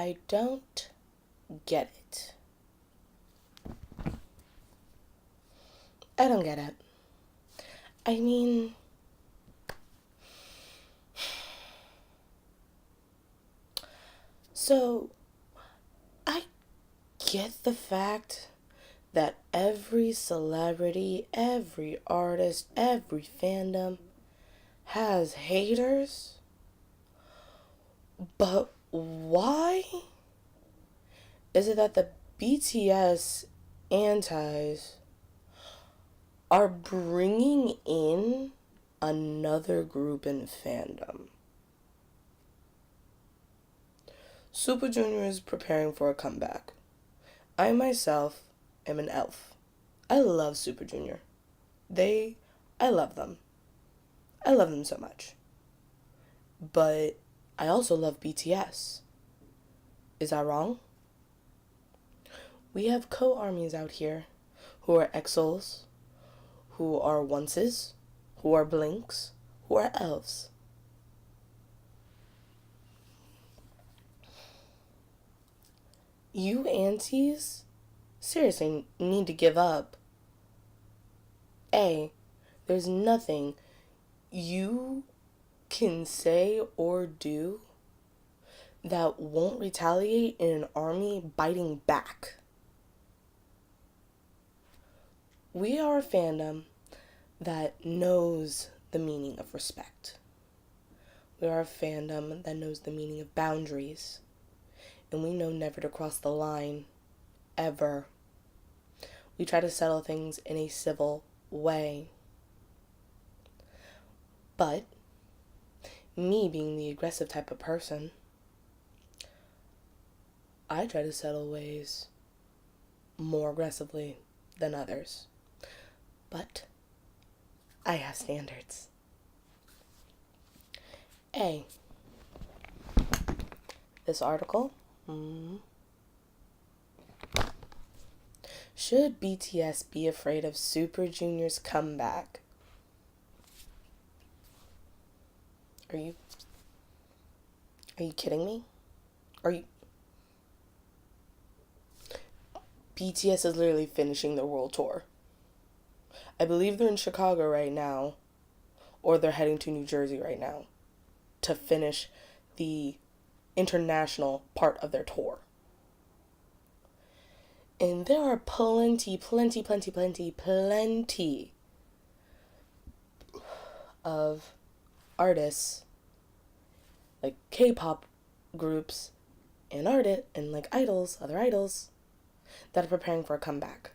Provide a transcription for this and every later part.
I don't get it. I don't get it. I mean, so I get the fact that every celebrity, every artist, every fandom has haters, but why is it that the BTS antis are bringing in another group in fandom? Super Junior is preparing for a comeback. I myself am an elf. I love Super Junior. I love them. I love them so much. But I also love BTS. Is that wrong? We have co-armies out here who are EXOs, who are onces, who are blinks, who are elves. You aunties seriously need to give up. There's nothing you can say or do that won't retaliate in an army biting back. We are a fandom that knows the meaning of respect. We are a fandom that knows the meaning of boundaries. And we know never to cross the line, ever. We try to settle things in a civil way. But, me being the aggressive type of person, I try to settle ways more aggressively than others. But, I have standards. This article. Should BTS be afraid of Super Junior's comeback? Are you kidding me? BTS is literally finishing their world tour. I believe they're in Chicago right now, or they're heading to New Jersey right now to finish the international part of their tour. And there are plenty of artists, like K-pop groups and like idols, other idols, that are preparing for a comeback.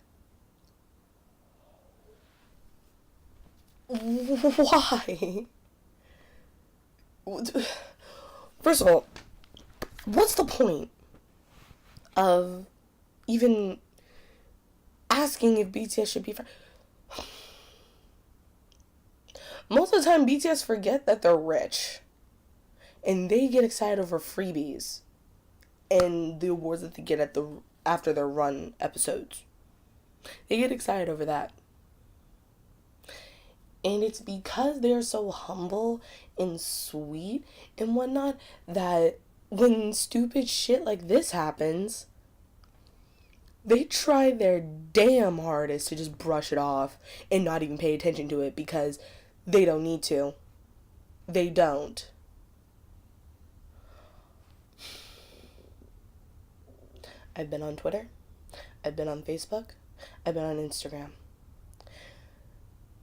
Why? First of all, what's the point of even asking if BTS should be Most of the time, BTS forget that they're rich. And they get excited over freebies and the awards that they get after their run episodes. They get excited over that. And it's because they're so humble and sweet and whatnot that when stupid shit like this happens, they try their damn hardest to just brush it off and not even pay attention to it because they don't need to. They don't. I've been on Twitter. I've been on Facebook. I've been on Instagram.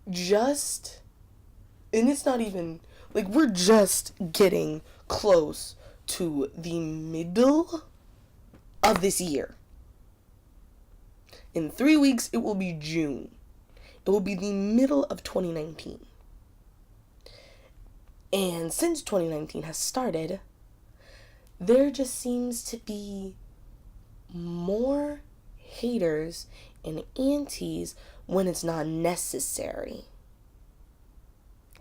And it's not even, like, we're just getting close to the middle of this year. In 3 weeks, it will be June. It will be the middle of 2019. And since 2019 has started, there just seems to be more haters and antis when it's not necessary.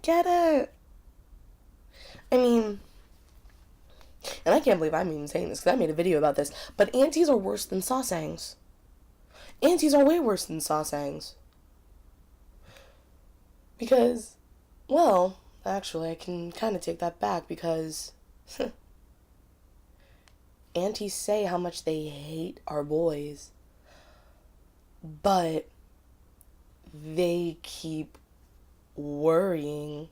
Get it? I mean, and I can't believe I'm even saying this because I made a video about this, but antis are worse than sasaengs. Antis are way worse than sasaengs. Because, well, actually, I can kind of take that back because aunties say how much they hate our boys, but they keep worrying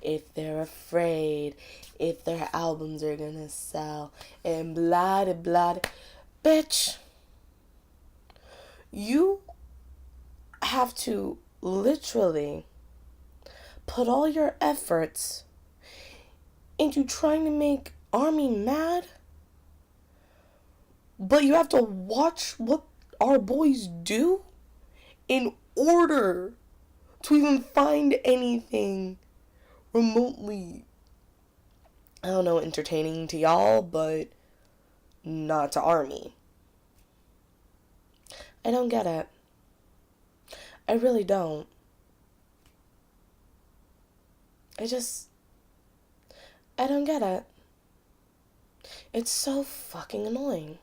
if they're afraid, if their albums are gonna sell, and blah blah. Bitch, you have to literally put all your efforts into trying to make Army mad, but you have to watch what our boys do in order to even find anything remotely, I don't know, entertaining to y'all, but not to Army. I don't get it. I really don't. I don't get it. It's so fucking annoying.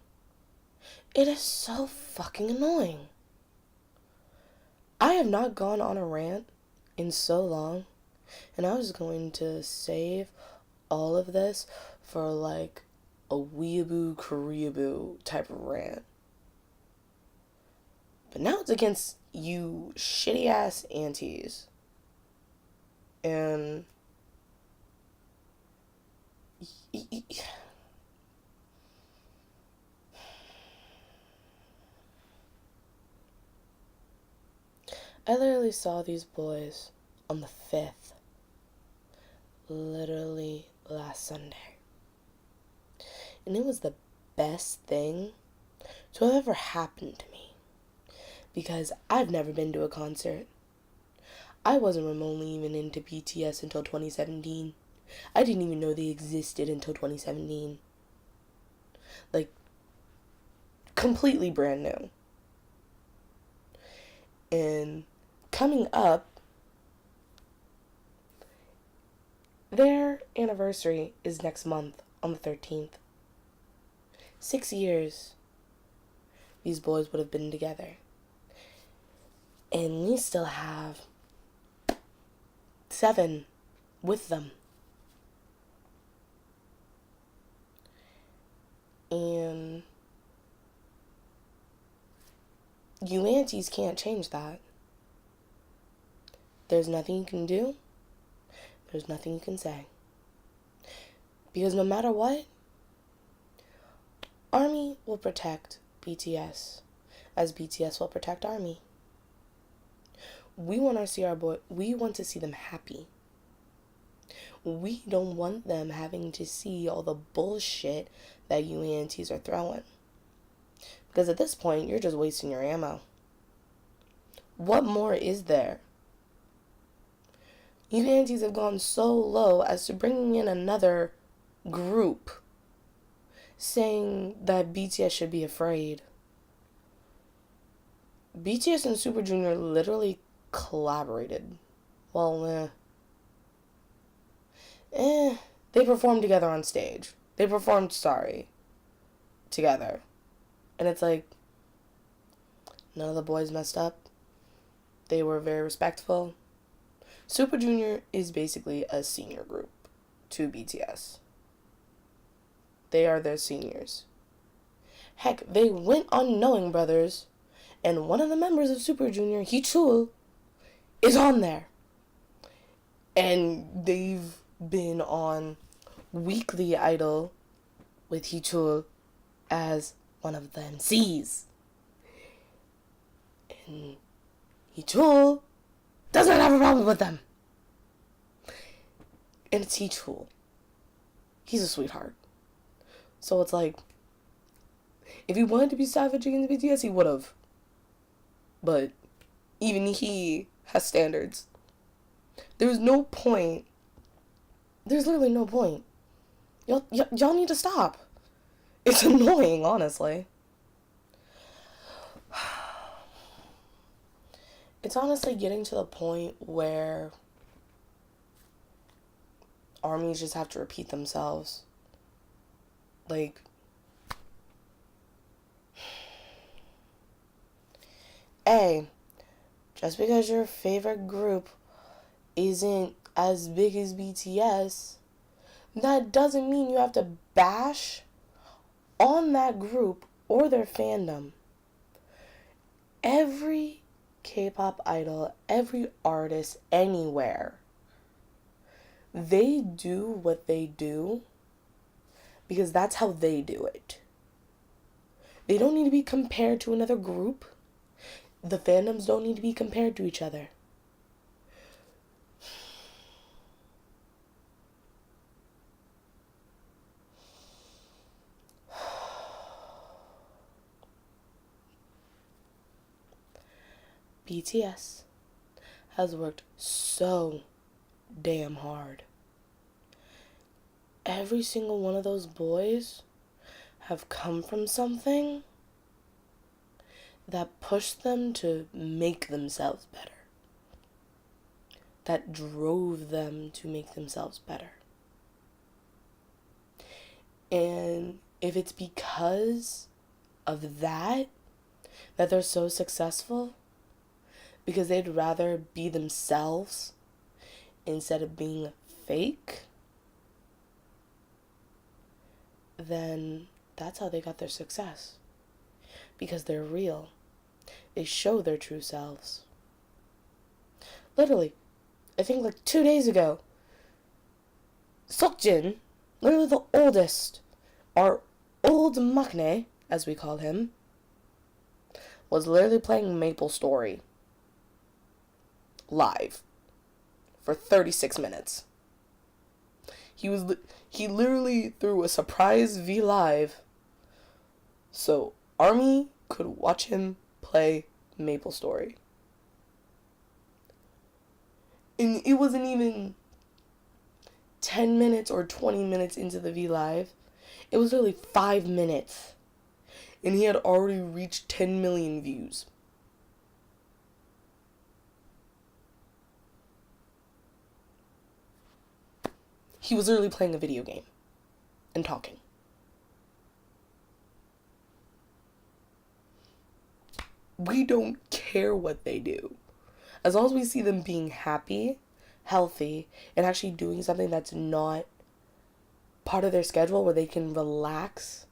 It is so fucking annoying. I have not gone on a rant in so long, and I was going to save all of this for like a weeaboo koreaboo type of rant. But now it's against you shitty ass aunties. And I literally saw these boys on the 5th, literally last Sunday. And it was the best thing to have ever happened to me, because I've never been to a concert. I wasn't remotely even into BTS until 2017. I didn't even know they existed until 2017. Like, completely brand new. And coming up, their anniversary is next month on the 13th. 6 years these boys would have been together. And we still have 7 with them. And you aunties can't change that. There's nothing you can do. There's nothing you can say. Because no matter what, Army will protect BTS as BTS will protect Army. We want to see them happy. We don't want them having to see all the bullshit that you aunties are throwing. Because at this point, you're just wasting your ammo. What more is there? You aunties have gone so low as to bringing in another group saying that BTS should be afraid. BTS and Super Junior literally collaborated. Well, they performed together on stage. They performed Sorry together. And it's like, none of the boys messed up. They were very respectful. Super Junior is basically a senior group to BTS. They are their seniors. Heck, they went on Knowing Brothers, and one of the members of Super Junior, Hichul, is on there. And they've been on Weekly Idol with Hichul as one of the MCs. And Hichul doesn't have a problem with them. And it's Hichul. He's a sweetheart. So it's like, if he wanted to be savage against BTS, he would have. But even he has standards. There's no point. There's literally no point. Y'all need to stop. It's annoying, honestly. It's honestly getting to the point where armies just have to repeat themselves. Like, A, just because your favorite group isn't as big as BTS, that doesn't mean you have to bash on that group or their fandom. Every K-pop idol, every artist, anywhere, they do what they do because that's how they do it. They don't need to be compared to another group. The fandoms don't need to be compared to each other. BTS has worked so damn hard. Every single one of those boys have come from something that pushed them to make themselves better. That drove them to make themselves better. And if it's because of that they're so successful, because they'd rather be themselves instead of being fake, then that's how they got their success. Because they're real. They show their true selves. Literally, I think like 2 days ago, Seokjin, literally the oldest, our old maknae, as we call him, was literally playing MapleStory live for 36 minutes. He literally threw a surprise V Live so ARMY could watch him play MapleStory. And it wasn't even 10 minutes or 20 minutes into the V Live. It was literally 5 minutes. And he had already reached 10 million views. He was literally playing a video game and talking. We don't care what they do. As long as we see them being happy, healthy, and actually doing something that's not part of their schedule where they can relax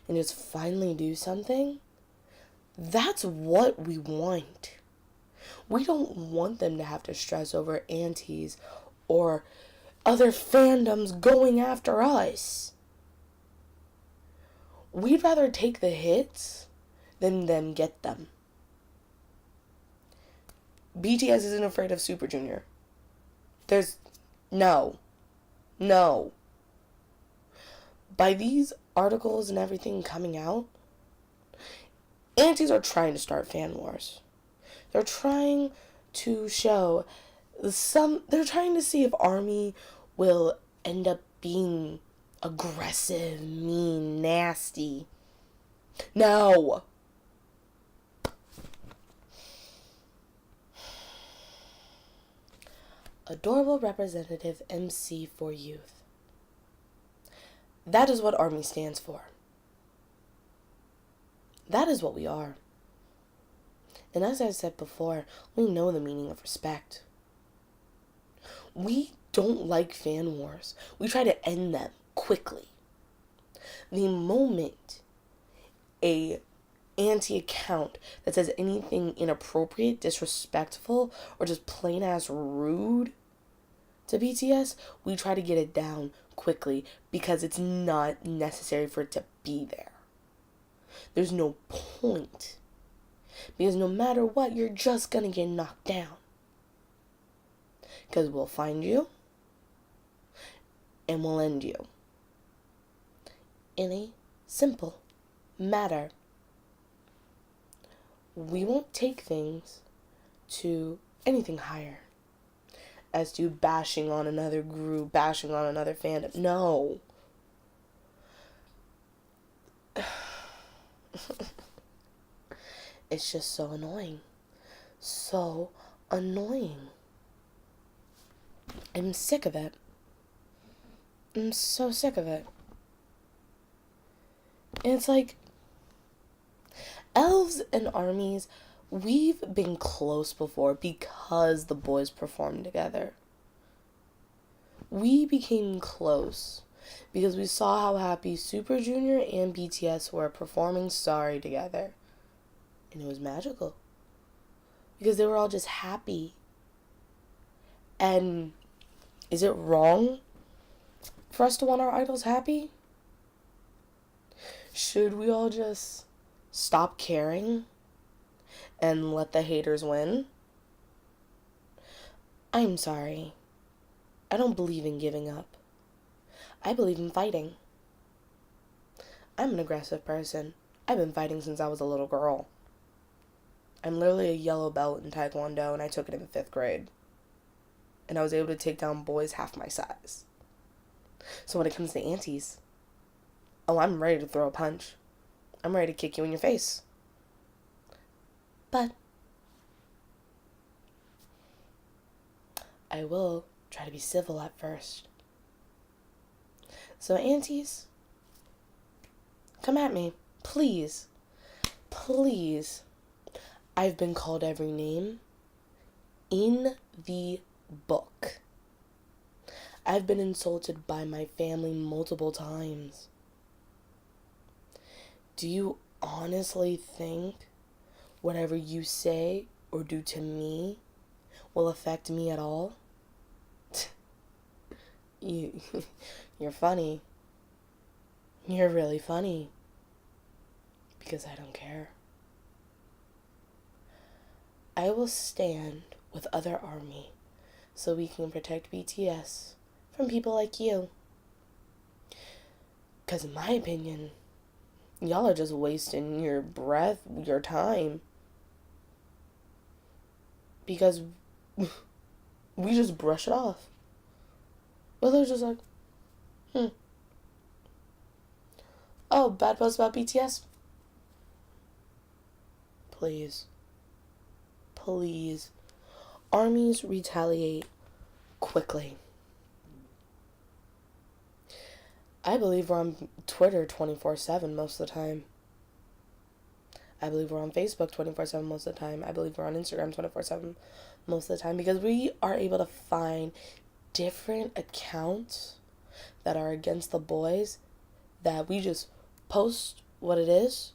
and just finally do something, that's what we want. We don't want them to have to stress over aunties or other fandoms going after us. We'd rather take the hits than them get them. BTS isn't afraid of Super Junior. No. By these articles and everything coming out, aunties are trying to start fan wars. They're trying to show they're trying to see if ARMY will end up being aggressive, mean, nasty. No. Adorable representative MC for youth. That is what ARMY stands for. That is what we are. And as I said before, we know the meaning of respect. We don't like fan wars. We try to end them quickly. The moment a anti-account that says anything inappropriate, disrespectful, or just plain ass rude to BTS, we try to get it down quickly because it's not necessary for it to be there. There's no point. Because no matter what, you're just gonna get knocked down. Because we'll find you and we'll end you. In a simple matter. We won't take things to anything higher as to bashing on another group, bashing on another fandom. No. It's just so annoying. So annoying. I'm sick of it. I'm so sick of it. And it's like, elves and armies, we've been close before because the boys performed together. We became close because we saw how happy Super Junior and BTS were performing Sorry together. And it was magical. Because they were all just happy. And is it wrong for us to want our idols happy? Should we all just stop caring and let the haters win? I'm sorry. I don't believe in giving up. I believe in fighting. I'm an aggressive person. I've been fighting since I was a little girl. I'm literally a yellow belt in Taekwondo, and I took it in 5th grade. And I was able to take down boys half my size. So when it comes to aunties, oh, I'm ready to throw a punch. I'm ready to kick you in your face. But I will try to be civil at first. So aunties, come at me. Please. Please. I've been called every name in the book. I've been insulted by my family multiple times. Do you honestly think whatever you say or do to me will affect me at all? You're funny. You're really funny. Because I don't care. I will stand with other ARMY so we can protect BTS from people like you. Because in my opinion, y'all are just wasting your breath, your time. Because we just brush it off. Well, they're just like, oh, bad post about BTS? Please. Please. Armies retaliate quickly. I believe we're on Twitter 24/7 most of the time. I believe we're on Facebook 24/7 most of the time. I believe we're on Instagram 24/7 most of the time, because we are able to find different accounts that are against the boys that we just post what it is,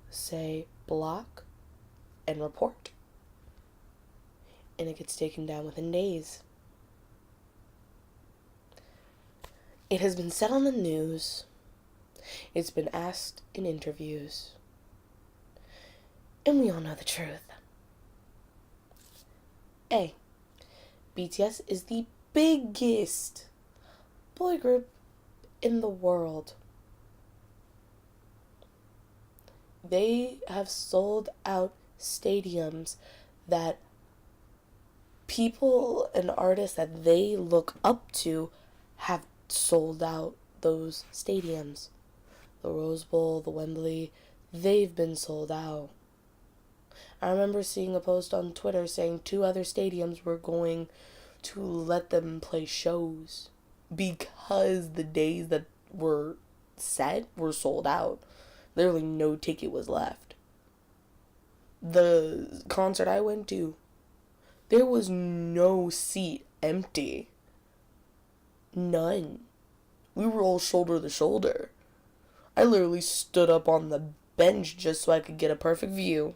say block, and report. And it gets taken down within days. It has been said on the news. It's been asked in interviews. And we all know the truth. A. BTS is the biggest boy group in the world. They have sold out stadiums that people and artists that they look up to have sold out those stadiums. The Rose Bowl, the Wembley, they've been sold out. I remember seeing a post on Twitter saying 2 other stadiums were going to let them play shows because the days that were set were sold out. Literally no ticket was left. The concert I went to, there was no seat empty. None. We were all shoulder to shoulder. I literally stood up on the bench just so I could get a perfect view.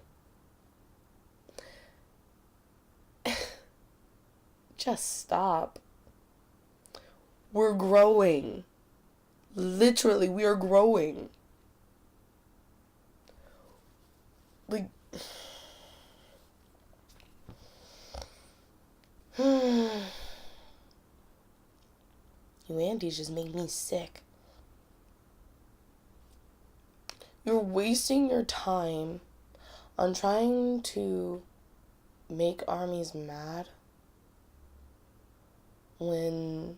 Just stop. We're growing. Literally, we are growing. Like, you aunties just make me sick. You're wasting your time on trying to make armies mad when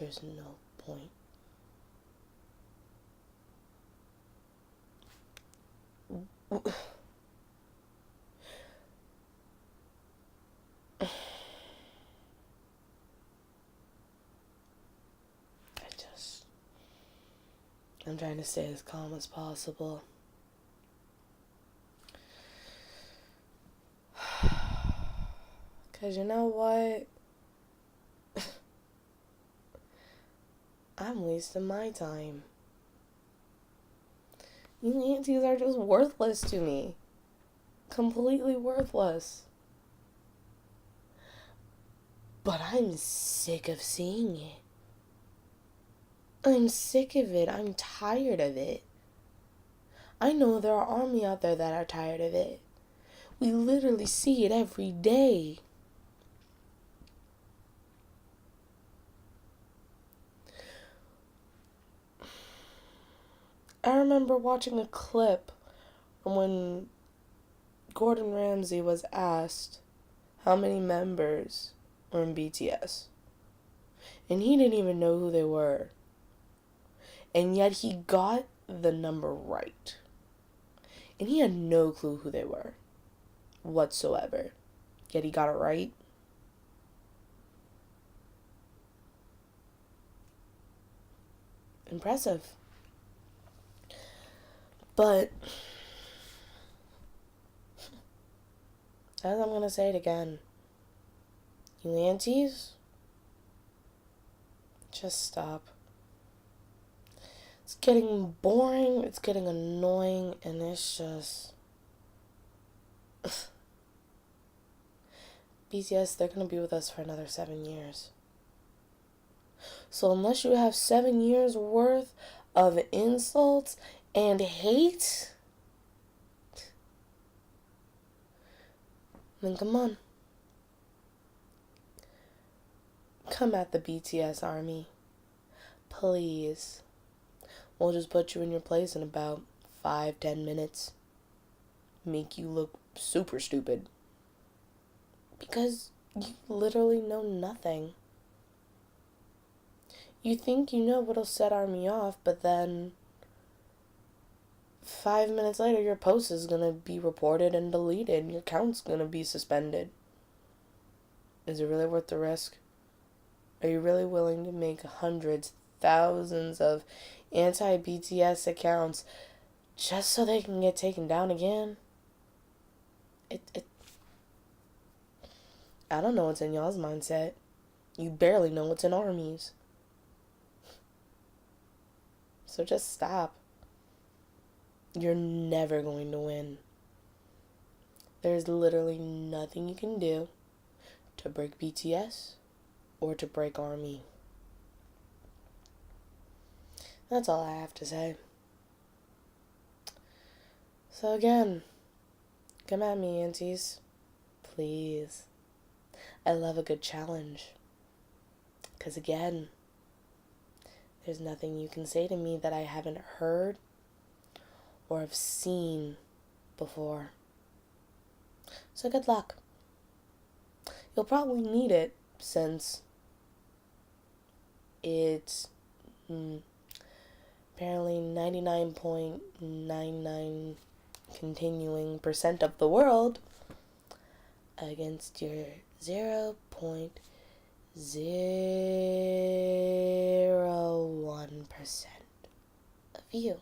there's no point. I'm trying to stay as calm as possible. Because you know what? I'm wasting my time. You aunties are just worthless to me. Completely worthless. But I'm sick of seeing it. I'm sick of it. I'm tired of it. I know there are army out there that are tired of it. We literally see it every day. I remember watching a clip when Gordon Ramsay was asked how many members were in BTS. And he didn't even know who they were. And yet he got the number right. And he had no clue who they were whatsoever. Yet he got it right. Impressive. But as I'm going to say it again, you aunties, just stop. It's getting boring, it's getting annoying, and it's just... BTS, they're going to be with us for another 7 years. So unless you have 7 years worth of insults and hate, then come on. Come at the BTS army. Please. We'll just put you in your place in about 5-10 minutes. Make you look super stupid. Because you literally know nothing. You think you know what'll set army off, but then 5 minutes later your post is gonna be reported and deleted. Your account's gonna be suspended. Is it really worth the risk? Are you really willing to make hundreds, thousands of anti-BTS accounts just so they can get taken down again? I don't know what's in y'all's mindset. You barely know what's in armies. So just stop. You're never going to win. There's literally nothing you can do to break BTS or to break army. That's all I have to say. So again, come at me, aunties. Please. I love a good challenge. Because again, there's nothing you can say to me that I haven't heard or have seen before. So good luck. You'll probably need it since it's apparently 99.99 continuing percent of the world against your 0.01% of you.